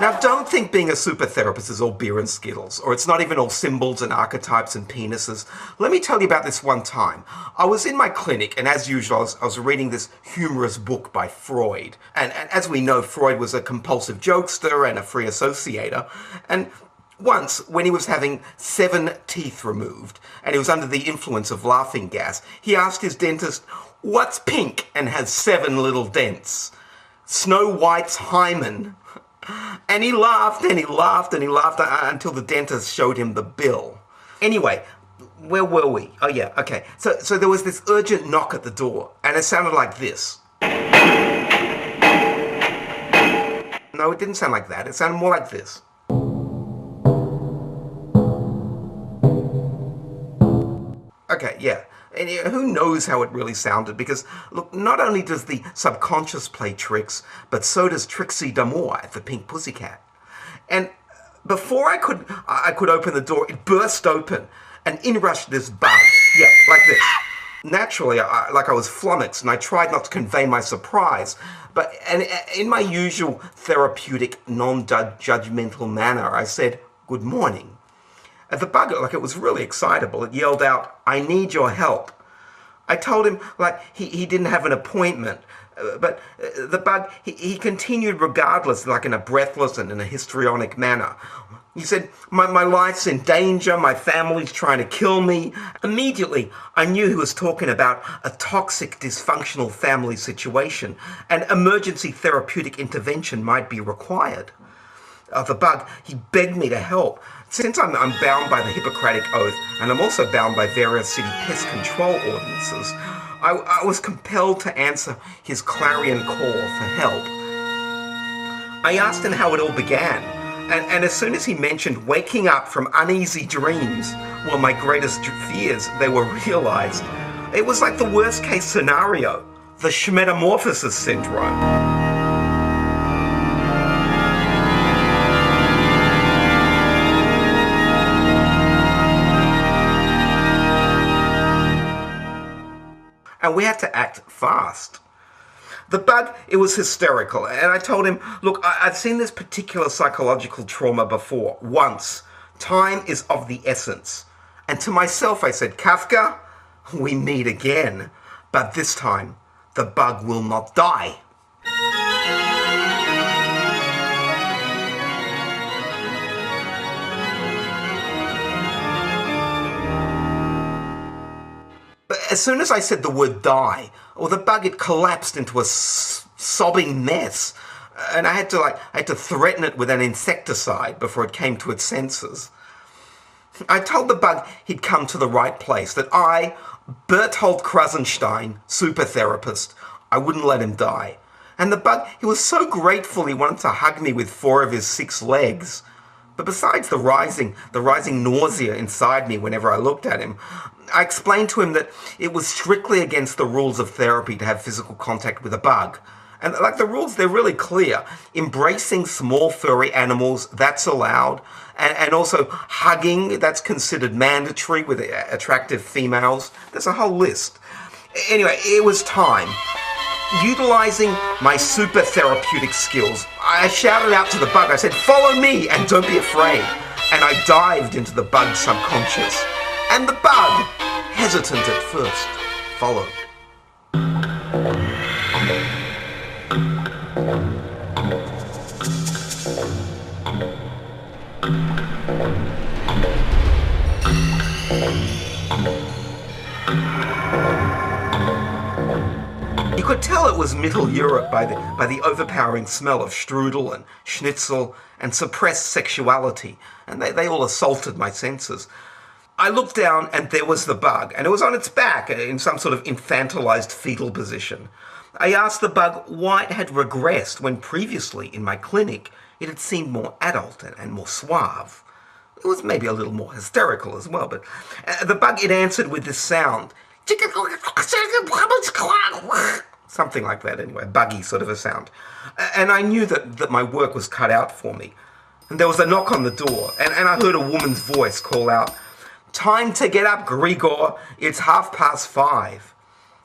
Now, don't think being a super therapist is all beer and Skittles, or it's not even all symbols and archetypes and penises. Let me tell you about this one time. I was in my clinic, and as usual, I was reading this humorous book by Freud. And as we know, Freud was a compulsive jokester and a free associator. And once, when he was having 7 teeth removed, and he was under the influence of laughing gas, he asked his dentist, "What's pink and has 7 little dents?" "Snow White's hymen." And he laughed and he laughed and he laughed until the dentist showed him the bill. Anyway, where were we? Oh yeah, okay. So there was this urgent knock at the door, and it sounded like this. No, it didn't sound like that. It sounded more like this. Okay, yeah. And who knows how it really sounded, because, look, not only does the subconscious play tricks, but so does Trixie D'Amour at the Pink Pussycat. And before I could open the door, it burst open, and in rushed this bug. Yeah, like this. Naturally, I was flummoxed, and I tried not to convey my surprise, but in my usual therapeutic, non-judgmental manner, I said, "Good morning." The bug, it was really excitable. It yelled out, "I need your help." I told him, he didn't have an appointment. But the bug, he continued regardless, in a breathless and in a histrionic manner. He said, my life's in danger, my family's trying to kill me. Immediately, I knew he was talking about a toxic, dysfunctional family situation, and emergency therapeutic intervention might be required. The bug, he begged me to help. Since I'm bound by the Hippocratic Oath, and I'm also bound by various city pest control ordinances, I was compelled to answer his clarion call for help. I asked him how it all began, and as soon as he mentioned waking up from uneasy dreams, well, my greatest fears, they were realized. It was like the worst case scenario, the Shmetamorphosis syndrome. And we had to act fast. The bug, it was hysterical, and I told him, look, I've seen this particular psychological trauma before, once. Time is of the essence. And to myself I said, Kafka, we meet again, but this time the bug will not die. As soon as I said the word die, the bug, it collapsed into a sobbing mess. And I had to threaten it with an insecticide before it came to its senses. I told the bug he'd come to the right place, that I, Berthold Krasenstein, super therapist, I wouldn't let him die. And the bug, he was so grateful he wanted to hug me with 4 of his 6 legs. But besides the rising nausea inside me whenever I looked at him, I explained to him that it was strictly against the rules of therapy to have physical contact with a bug. And the rules, they're really clear. Embracing small furry animals, that's allowed. And also hugging, that's considered mandatory with attractive females. There's a whole list. Anyway, it was time. Utilizing my super therapeutic skills, I shouted out to the bug. I said, "Follow me and don't be afraid." And I dived into the bug's subconscious. And the bug, hesitant at first, followed. You could tell it was Middle Europe by the overpowering smell of strudel and schnitzel and suppressed sexuality, and they all assaulted my senses. I looked down and there was the bug, and it was on its back in some sort of infantilized fetal position. I asked the bug why it had regressed when previously in my clinic it had seemed more adult and more suave. It was maybe a little more hysterical as well, but the bug, it answered with this sound. Something like that anyway, buggy sort of a sound. And I knew that my work was cut out for me. And there was a knock on the door, and I heard a woman's voice call out, "Time to get up, Grigor. It's 5:30.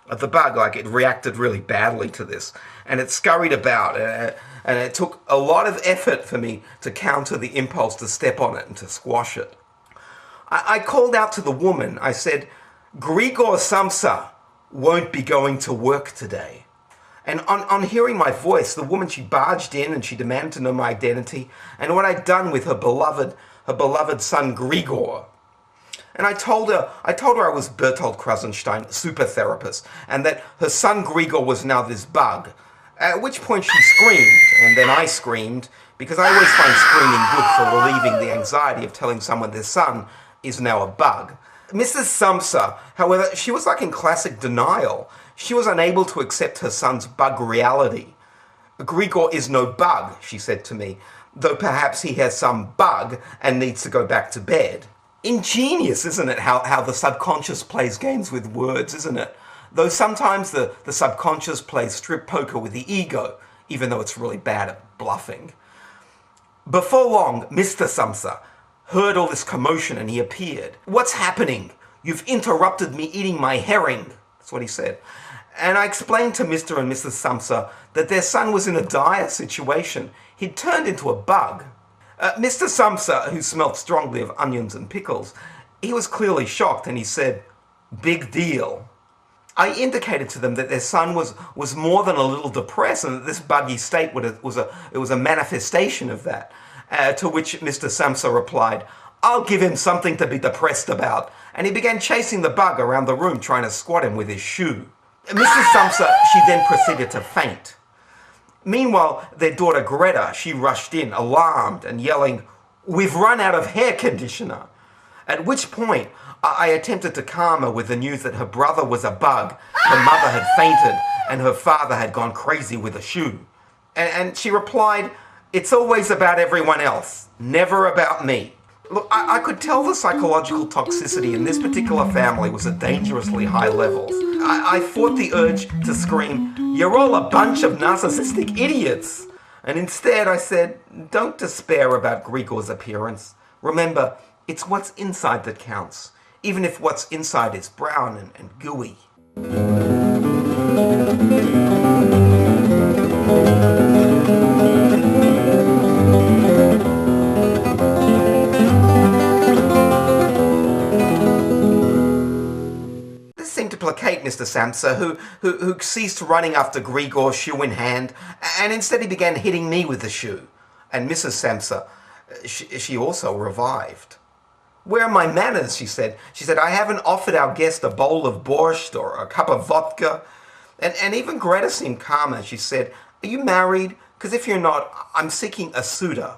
The bug, it reacted really badly to this, and it scurried about, and it took a lot of effort for me to counter the impulse to step on it and to squash it. I called out to the woman. I said, "Grigor Samsa won't be going to work today." And on hearing my voice, the woman, she barged in and she demanded to know my identity and what I'd done with her beloved son Grigor. And I told her I was Berthold Krasenstein, super therapist, and that her son Grigor was now this bug. At which point she screamed, and then I screamed, because I always find screaming good for relieving the anxiety of telling someone their son is now a bug. Mrs. Samsa, however, she was in classic denial. She was unable to accept her son's bug reality. "Grigor is no bug," she said to me, "though perhaps he has some bug and needs to go back to bed." Ingenious, isn't it, how the subconscious plays games with words, isn't it? Though sometimes the subconscious plays strip poker with the ego, even though it's really bad at bluffing. Before long, Mr. Samsa heard all this commotion and he appeared. "What's happening? You've interrupted me eating my herring," that's what he said. And I explained to Mr. and Mrs. Samsa that their son was in a dire situation. He'd turned into a bug. Mr. Samsa, who smelled strongly of onions and pickles, he was clearly shocked and he said, "Big deal." I indicated to them that their son was more than a little depressed and that this buggy state was a manifestation of that. To which Mr. Samsa replied, "I'll give him something to be depressed about." And he began chasing the bug around the room, trying to squat him with his shoe. Mrs. Samsa, she then proceeded to faint. Meanwhile, their daughter Greta, she rushed in, alarmed and yelling, "We've run out of hair conditioner." At which point, I attempted to calm her with the news that her brother was a bug, her mother had fainted, and her father had gone crazy with a shoe. And she replied, "It's always about everyone else, never about me." Look, I could tell the psychological toxicity in this particular family was at dangerously high levels. I fought the urge to scream, "You're all a bunch of narcissistic idiots!" And instead I said, "Don't despair about Grigor's appearance. Remember, it's what's inside that counts, even if what's inside is brown and gooey." Placate Mr. Samsa, who ceased running after Grigor, shoe in hand, and instead he began hitting me with the shoe. And Mrs. Samsa, she also revived. "Where are my manners?" she said. She said, "I haven't offered our guest a bowl of borscht or a cup of vodka." And even Greta seemed calmer. She said, "Are you married? Because if you're not, I'm seeking a suitor."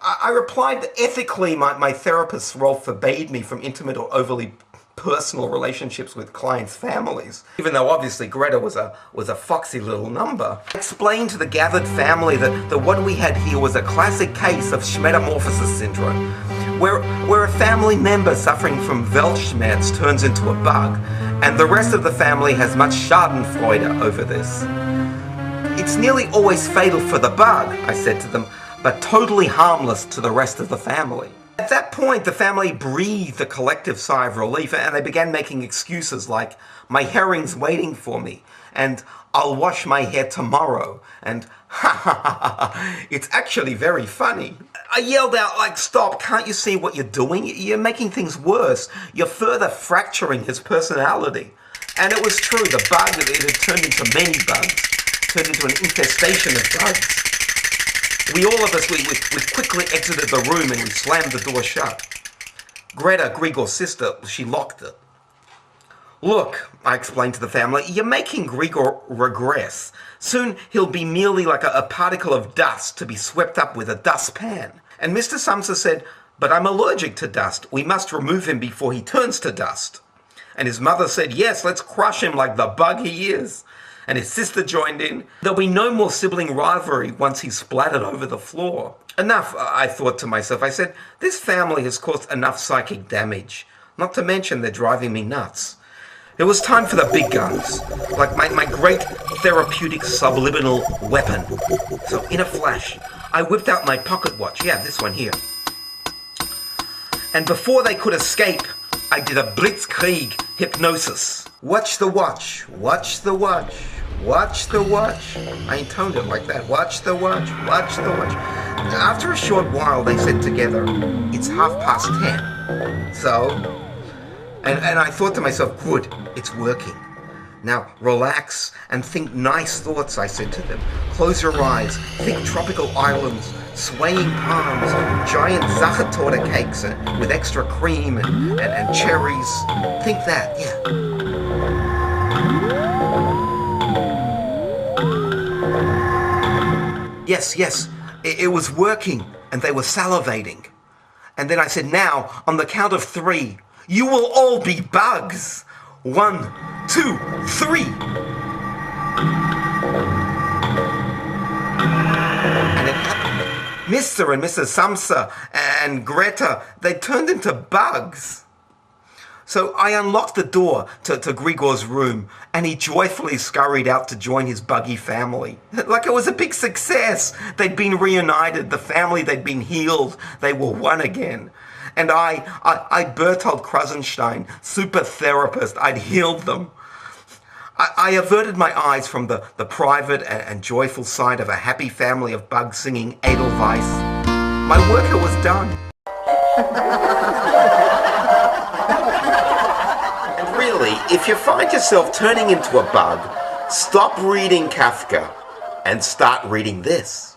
I replied that ethically my therapist's role forbade me from intimate or overly personal relationships with clients' families, even though obviously Greta was a foxy little number. I explained to the gathered family that what we had here was a classic case of Shmetamorphosis syndrome, where a family member suffering from Weltschmerz turns into a bug, and the rest of the family has much schadenfreude over this. "It's nearly always fatal for the bug," I said to them, "but totally harmless to the rest of the family." At that point, the family breathed a collective sigh of relief, and they began making excuses like, "My herring's waiting for me," and "I'll wash my hair tomorrow," and "Ha ha ha ha, it's actually very funny." I yelled out, "Stop, can't you see what you're doing? You're making things worse. You're further fracturing his personality." And it was true, the bug, it had turned into many bugs, turned into an infestation of bugs. We quickly exited the room and we slammed the door shut. Greta, Grigor's sister, she locked it. "Look," I explained to the family, "you're making Grigor regress. Soon he'll be merely like a particle of dust to be swept up with a dustpan." And Mr. Samsa said, "But I'm allergic to dust. We must remove him before he turns to dust." And his mother said, "Yes, let's crush him like the bug he is." And his sister joined in. There'll be no more sibling rivalry once he's splattered over the floor. Enough, I thought to myself. I said, this family has caused enough psychic damage. Not to mention they're driving me nuts. It was time for the big guns, like my great therapeutic subliminal weapon. So in a flash, I whipped out my pocket watch. Yeah, this one here. And before they could escape, I did a blitzkrieg hypnosis. Watch the watch, watch the watch, watch the watch. I intoned it like that. Watch the watch, watch the watch. After a short while, they said together, it's 10:30. So, and I thought to myself, good, it's working. Now, relax and think nice thoughts, I said to them. Close your eyes, think tropical islands, swaying palms, giant Sachertorte cakes with extra cream and cherries. Think that, yeah. Yes, it was working, and they were salivating. And then I said, now, on the count of 3, you will all be bugs. 1, 2, 3. And it happened. Mr. and Mrs. Samsa and Greta, they turned into bugs. So I unlocked the door to Grigor's room, and he joyfully scurried out to join his buggy family. Like it was a big success. They'd been reunited, the family, they'd been healed, they were one again. And I Berthold Krasenstein, super therapist, I'd healed them. I averted my eyes from the private and joyful sight of a happy family of bugs singing Edelweiss. My worker was done. And really, if you find yourself turning into a bug, stop reading Kafka and start reading this.